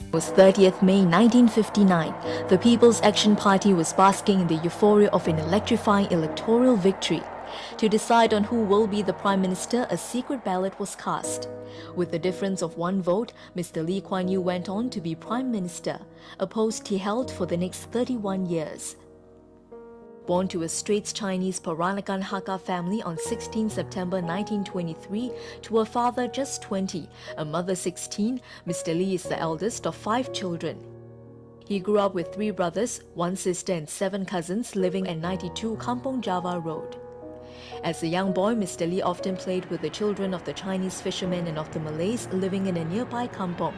It was 30th May 1959. The People's Action Party was basking in the euphoria of an electrifying electoral victory. To decide on who will be the Prime Minister, a secret ballot was cast. With a difference of one vote, Mr. Lee Kuan Yew went on to be Prime Minister, a post he held for the next 31 years. Born to a Straits Chinese Peranakan Hakka family on 16 September 1923 to a father just 20, a mother 16, Mr. Lee is the eldest of 5 children. He grew up with 3 brothers, 1 sister and 7 cousins living at 92 Kampong Java Road. As a young boy, Mr. Lee often played with the children of the Chinese fishermen and of the Malays living in a nearby kampong.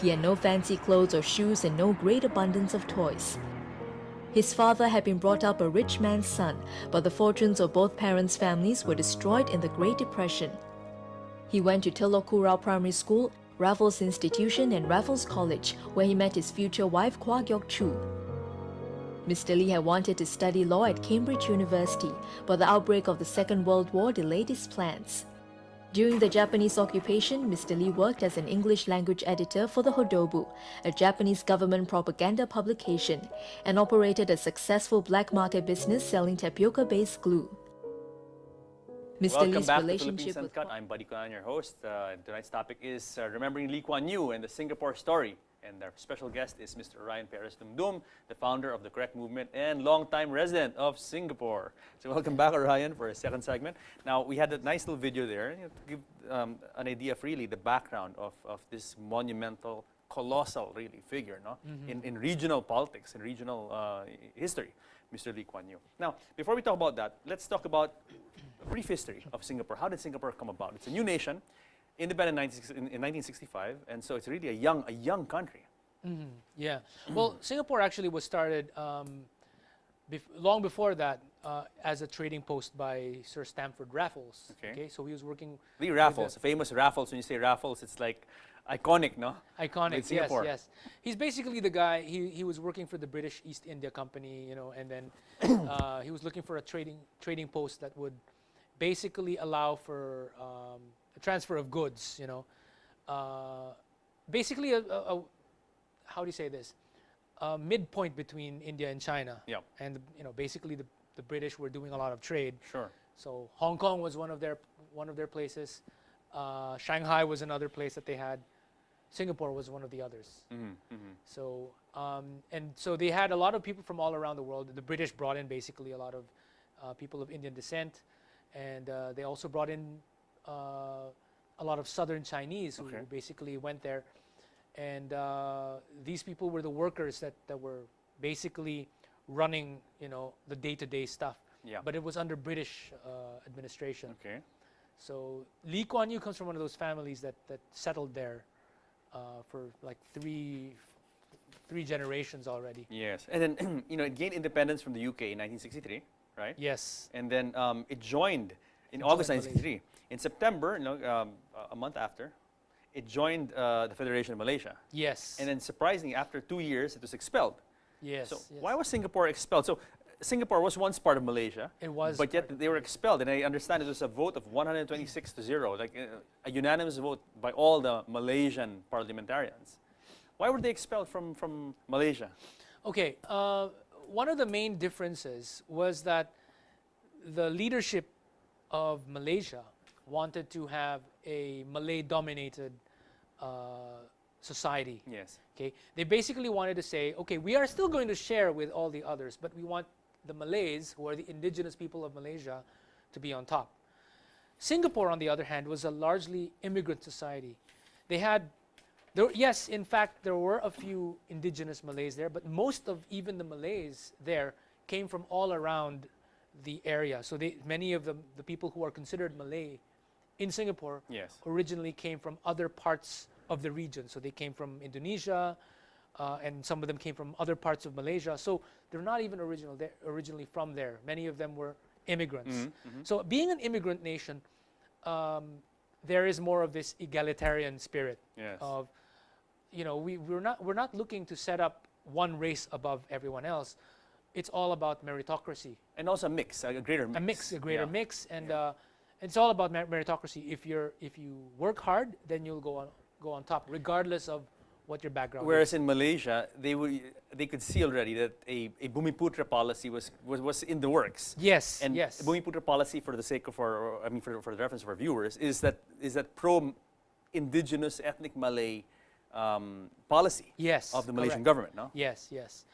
He had no fancy clothes or shoes and no great abundance of toys. His father had been brought up a rich man's son, but the fortunes of both parents' families were destroyed in the Great Depression. He went to Telok Kurau Primary School, Raffles Institution and Raffles College, where he met his future wife Kwa Gyok Chu. Mr. Lee had wanted to study law at Cambridge University, but the outbreak of the Second World War delayed his plans. During the Japanese occupation, Mr. Lee worked as an English language editor for the Hodobu, a Japanese government propaganda publication, and operated a successful black market business selling tapioca-based glue. Mr. Welcome Lee's back to relationship Philippines with Uncut. I'm Buddy Kuan, your host. Tonight's topic is remembering Lee Kuan Yew and the Singapore story. And our special guest is Mr. Ryan Perez Dumdum, the founder of the Correct Movement and longtime resident of Singapore. So welcome back, Ryan, for a second segment. Now, we had a nice little video there to give an idea of really the background of this monumental, colossal, really, figure in regional politics, in regional history, Mr. Lee Kuan Yew. Now, before we talk about that, let's talk about a brief history of Singapore. How did Singapore come about? It's a new nation. Independent in 1965, and so it's really a young country. Yeah. Well, Singapore actually was started long before that as a trading post by Sir Stamford Raffles. Okay. So he was working. Lee Raffles, famous Raffles. When you say Raffles, it's like iconic, no? Iconic. Yes. Yes. He's basically the guy. He was working for the British East India Company, and then he was looking for a trading post that would basically allow for transfer of goods, basically how do you say this? A midpoint between India and China. Yep. And basically the British were doing a lot of trade. Sure. So Hong Kong was one of their places. Shanghai was another place that they had. Singapore was one of the others. So so they had a lot of people from all around the world. The British brought in basically a lot of people of Indian descent, and they also brought in a lot of southern Chinese who basically went there, and these people were the workers that were basically running, the day-to-day stuff. Yeah. But it was under British administration. Okay. So Lee Kuan Yew comes from one of those families that settled there for like three generations already. Yes, and then it gained independence from the UK in 1963, right? Yes. And then it joined in August 1963. In September, a month after, it joined the Federation of Malaysia. Yes. And then surprisingly, after 2 years, it was expelled. Yes. So yes. why was Singapore expelled? So Singapore was once part of Malaysia. It was. But yet they were expelled. And I understand it was a vote of 126 to 0, like a unanimous vote by all the Malaysian parliamentarians. Why were they expelled from Malaysia? Okay. One of the main differences was that the leadership of Malaysia wanted to have a Malay-dominated society. Yes. Okay, they basically wanted to say, okay, we are still going to share with all the others, but we want the Malays, who are the indigenous people of Malaysia, to be on top. Singapore, on the other hand, was a largely immigrant society. They had, yes, in fact, there were a few indigenous Malays there, but most of even the Malays there came from all around the area. So many of them, the people who are considered Malay in Singapore, Yes. originally came from other parts of the region. So they came from Indonesia, and some of them came from other parts of Malaysia. So they're not even originally from there. Many of them were immigrants. So being an immigrant nation, there is more of this egalitarian spirit. Yes. Of, we're not looking to set up one race above everyone else. It's all about meritocracy. And also a greater mix. A greater mix, and it's all about meritocracy. If you work hard, then you'll go on top, regardless of what your background Whereas is. in Malaysia, they could see already that a Bumiputra policy was in the works. Yes, And yes. Bumiputra policy, for the sake of our, I mean, for the reference of our viewers, is that pro-indigenous ethnic Malay policy Yes, of the Malaysian correct. government, no? Yes, yes.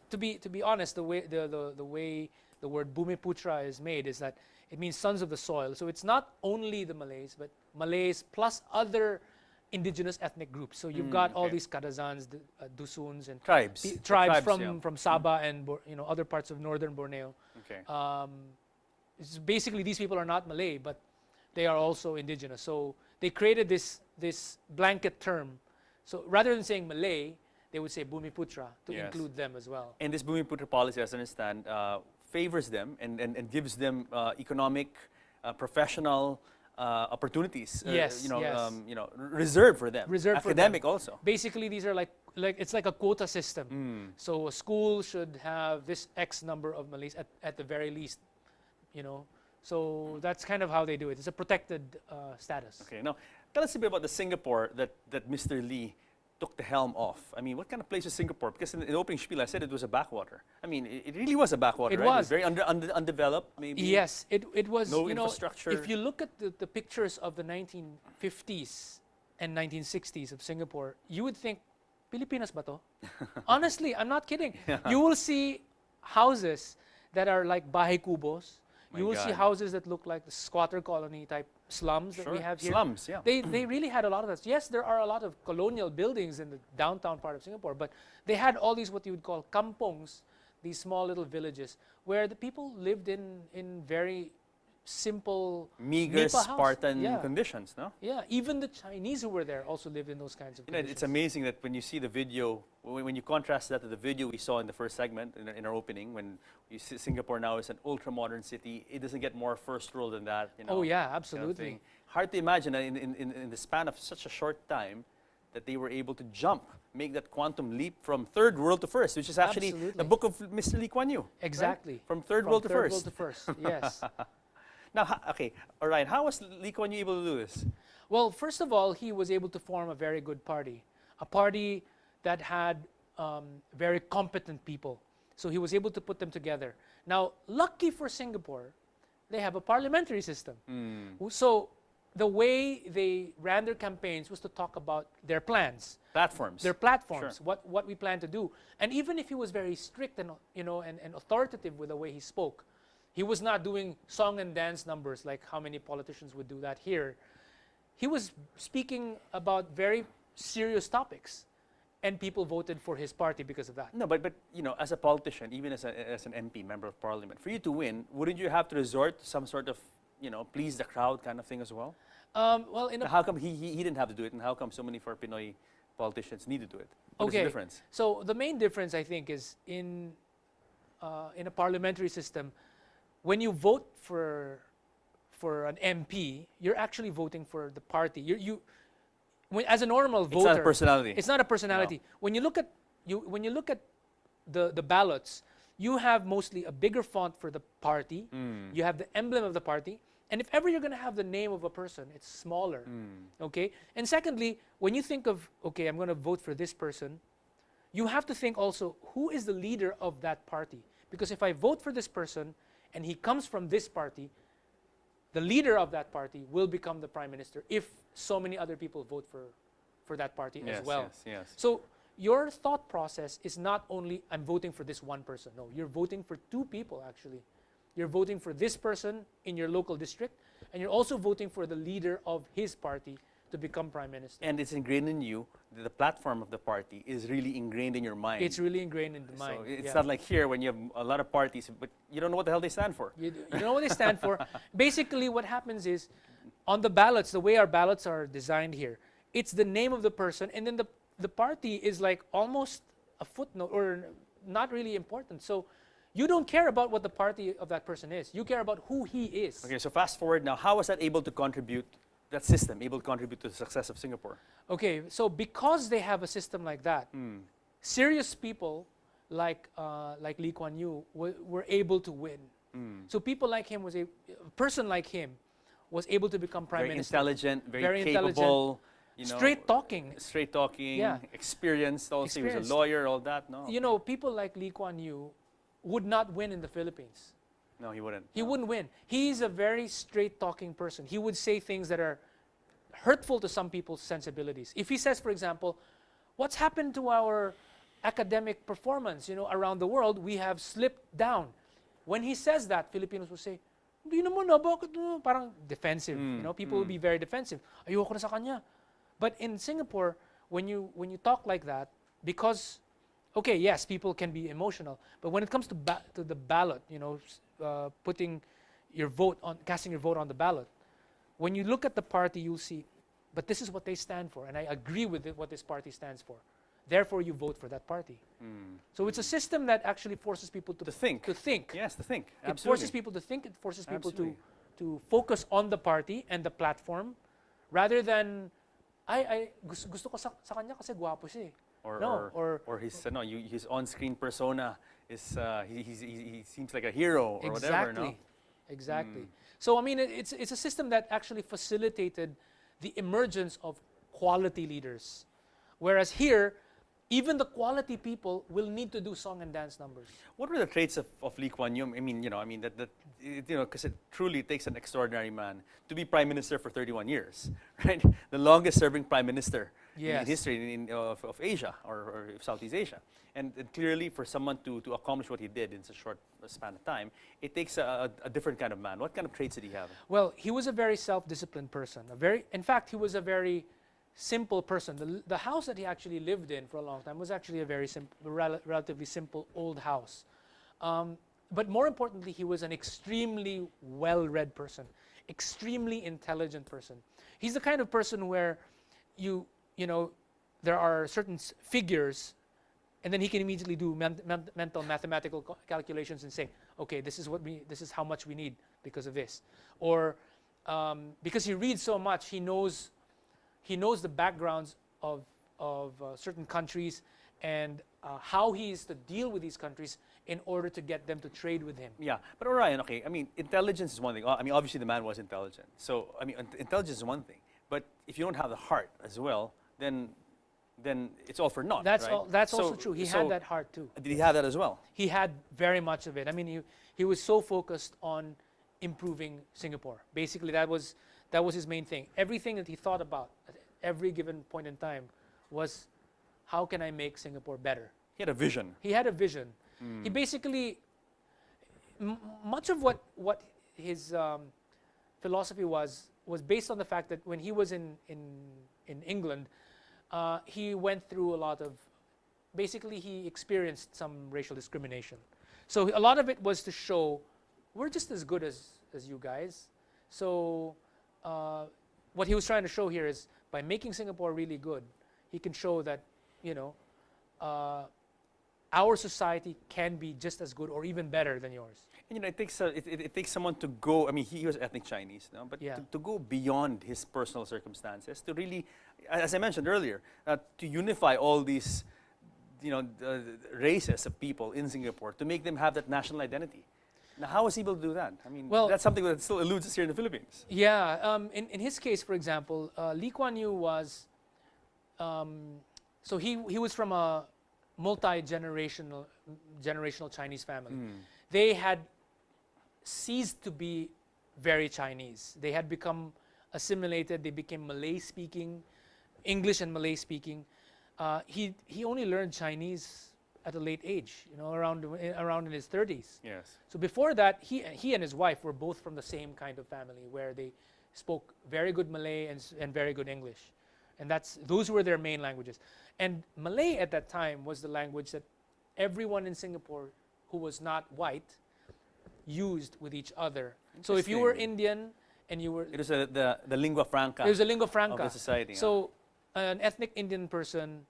To be honest, the way the word Bumiputra is made is that it means sons of the soil. So it's not only the Malays, but Malays plus other indigenous ethnic groups. So you've got all okay. these Kadazans, Dusuns, and Tribes. tribes Yeah. from Sabah and other parts of northern Borneo. Okay. It's basically, these people are not Malay, but they are also indigenous. So they created this blanket term. So rather than saying Malay, they would say Bumiputra to Yes. include them as well. And this Bumiputra policy, as I understand, favors them and gives them economic, professional opportunities. Yes, yes. Reserved for them. Reserved for Academic them. also. Basically, these are like it's like a quota system. So a school should have this X number of Malays at the very least, So that's kind of how they do it. It's a protected status. Okay, now tell us a bit about the Singapore that Mr. Lee took the helm of. I mean, what kind of place is Singapore? Because in the opening spiel, I said it was a backwater. I mean, it really was a backwater, It right? was. It was very undeveloped, maybe. Yes, it was. No infrastructure. If you look at the pictures of the 1950s and 1960s of Singapore, you would think, Pilipinas ba to? Honestly, I'm not kidding. You will see houses that are like bahay kubos. My You will see God. houses that look like the squatter colony type slums that we Sure. have here. Slums, yeah. They really had a lot of that. Yes, there are a lot of colonial buildings in the downtown part of Singapore, but they had all these what you would call kampongs, these small little villages where the people lived in very simple Meager, nipa house. Spartan Yeah. conditions, no? Yeah, even the Chinese who were there also lived in those kinds of conditions. It's amazing that when you see the video, when you contrast that to the video we saw in the first segment, in our opening, when you see Singapore now is an ultra-modern city, it doesn't get more first world than that. Oh yeah, kind of absolutely. thing. Hard to imagine that in the span of such a short time that they were able to make that quantum leap from third world to first, which is actually the Absolutely. book of Mr. Lee Kuan Yew. right? Exactly. From third world to first. World to first. Yes. Now, okay, all right. How was Lee Kuan Yew able to do this? Well, first of all, he was able to form a very good party, a party that had very competent people. So he was able to put them together. Now, lucky for Singapore, they have a parliamentary system. So the way they ran their campaigns was to talk about their plans. Platforms. Their platforms, Sure. what we plan to do. And even if he was very strict and authoritative with the way he spoke, he was not doing song and dance numbers like how many politicians would do that here. He was speaking about very serious topics, and people voted for his party because of that. No, but as a politician, even as an MP, member of parliament, for you to win, wouldn't you have to resort to some sort of please the crowd kind of thing as well? Well, in a How come he didn't have to do it, and how come so many for Pinoy politicians need to do it? What is the difference? So the main difference, I think, is in a parliamentary system, when you vote for an MP, you're actually voting for the party. As a normal voter, It's not a personality. It's not a personality. No. When you look at the ballots, you have mostly a bigger font for the party. You have the emblem of the party. And if ever you're going to have the name of a person, it's smaller. Okay? And secondly, when you think of, okay, I'm going to vote for this person, you have to think also, who is the leader of that party? Because if I vote for this person and he comes from this party, the leader of that party will become the prime minister if so many other people vote for that party as well. Yes. So your thought process is not only, I'm voting for this one person. No, you're voting for two people, actually. You're voting for this person in your local district, and you're also voting for the leader of his party to become prime minister. And it's ingrained in you. The platform of the party is really ingrained in your mind. It's really ingrained in the mind. So it's yeah. not like here when you have a lot of parties, but you don't know what the hell they stand for. You don't know what they stand for. Basically, what happens is, on the ballots, the way our ballots are designed here, it's the name of the person, and then the party is like almost a footnote or not really important. So you don't care about what the party of that person is. You care about who he is. Okay, so fast forward now. How was that able to contribute, that system, able to contribute to the success of Singapore? Okay, so because they have a system like that, serious people like Lee Kuan Yew were able to win. So people like him a person like him was able to become prime Very minister. intelligent, very Very intelligent. capable. straight talking. Straight talking, Yeah. experienced also. He was Experienced. a lawyer, all that. No, You know, people like Lee Kuan Yew would not win in the Philippines. no, he wouldn't. He No. wouldn't win. He's a very straight talking person. He would say things that are hurtful to some people's sensibilities. If he says, for example, what's happened to our academic performance, around the world, we have slipped down. When he says that, Filipinos will say, hindi naman na, bakit na? Parang defensive. People will be very defensive. Ayoko na sa kanya. But in Singapore, when you talk like that, because, okay, yes, people can be emotional, but when it comes to the ballot, putting your vote on, casting your vote on the ballot, when you look at the party, you'll see, but this is what they stand for, and I agree with what this party stands for. Therefore, you vote for that party. So it's a system that actually forces people to think. To think. Yes, to think. It Absolutely. forces people to think. It forces people Absolutely. to focus on the party and the platform, rather than, gusto ko sa kanya kasi guwapo siya eh. Or his on-screen persona is he seems like a hero or whatever. No? Exactly. So I mean, it's a system that actually facilitated the emergence of quality leaders, whereas here, even the quality people will need to do song and dance numbers. What were the traits of Lee Kuan Yew? Because it truly takes an extraordinary man to be prime minister for 31 years, right? The longest-serving prime minister in history of Asia or Southeast Asia. And clearly, for someone to accomplish what he did in such a short span of time, it takes a different kind of man. What kind of traits did he have? Well, he was a very self-disciplined person. In fact, he was a very simple person. The house that he actually lived in for a long time was actually a very relatively simple old house. But more importantly, he was an extremely well-read person, extremely intelligent person. He's the kind of person where there are certain figures, and then he can immediately do mental mathematical calculations and say, okay, this is how much we need because of this, or because he reads so much, he knows the backgrounds of certain countries and how he is to deal with these countries in order to get them to trade with him. Yeah, but Orion, okay, I mean, intelligence is one thing. I mean, obviously the man was intelligent. So, I mean, intelligence is one thing. But if you don't have the heart as well, then it's all for naught. That's right? That's also true. He had that heart too. Did he have that as well? He had very much of it. I mean, he was so focused on improving Singapore. Basically, that was his main thing. Everything that he thought about at every given point in time was, how can I make Singapore better? He had a vision. He had a vision. He basically, much of what his philosophy was based on the fact that when he was in England, he went through a lot of, basically he experienced some racial discrimination. So a lot of it was to show, we're just as good as you guys. So what he was trying to show here is, by making Singapore really good, he can show that, our society can be just as good or even better than yours. And it takes someone to go. I mean, he was ethnic Chinese, no? But to go beyond his personal circumstances, to really, as I mentioned earlier, to unify all these, races of people in Singapore, to make them have that national identity. Now, how was he able to do that? I mean, that's something that still eludes us here in the Philippines. Yeah, in his case, for example, Lee Kuan Yew was, so he was from a multi-generational Chinese family. They had ceased to be very Chinese. They had become assimilated. They became Malay-speaking, English and Malay-speaking. He only learned Chinese at a late age, around in his 30s. Yes. So before that, he and his wife were both from the same kind of family, where they spoke very good Malay and very good English, and those were their main languages. And Malay at that time was the language that everyone in Singapore who was not white used with each other. So if you were Indian and you were, it was the lingua franca. It was a lingua franca of the society. So an ethnic Indian person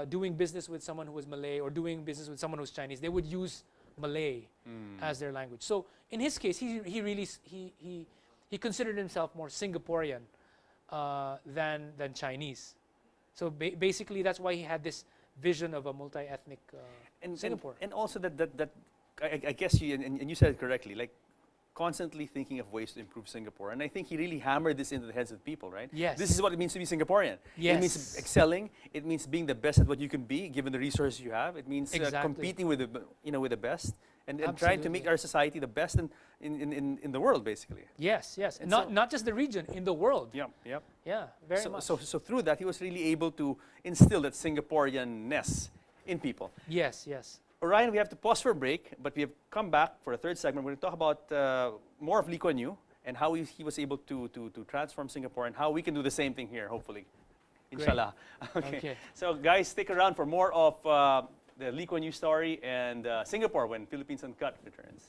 doing business with someone who was Malay or doing business with someone who's Chinese, they would use Malay as their language. So in his case, he considered himself more Singaporean than Chinese. So basically, that's why he had this vision of a multi-ethnic Singapore. And also that I guess you, and you said it correctly, like constantly thinking of ways to improve Singapore. And I think he really hammered this into the heads of people, right? Yes. This is what it means to be Singaporean. Yes. It means excelling. It means being the best at what you can be, given the resources you have. It means Exactly. competing with with the best and trying to make Absolutely. our society the best in the world, basically. Yes, yes. And Not so- not just the region, in the world. Yep, yep. Yeah, very So, much. so through that, he was really able to instill that Singaporean-ness in people. Yes, yes. Orion, we have to pause for a break, but we have come back for a third segment. We're going to talk about more of Lee Kuan Yew and how he was able to transform Singapore and how we can do the same thing here, hopefully. Inshallah. Okay. So guys, stick around for more of the Lee Kuan Yew story and Singapore when Philippines Uncut returns.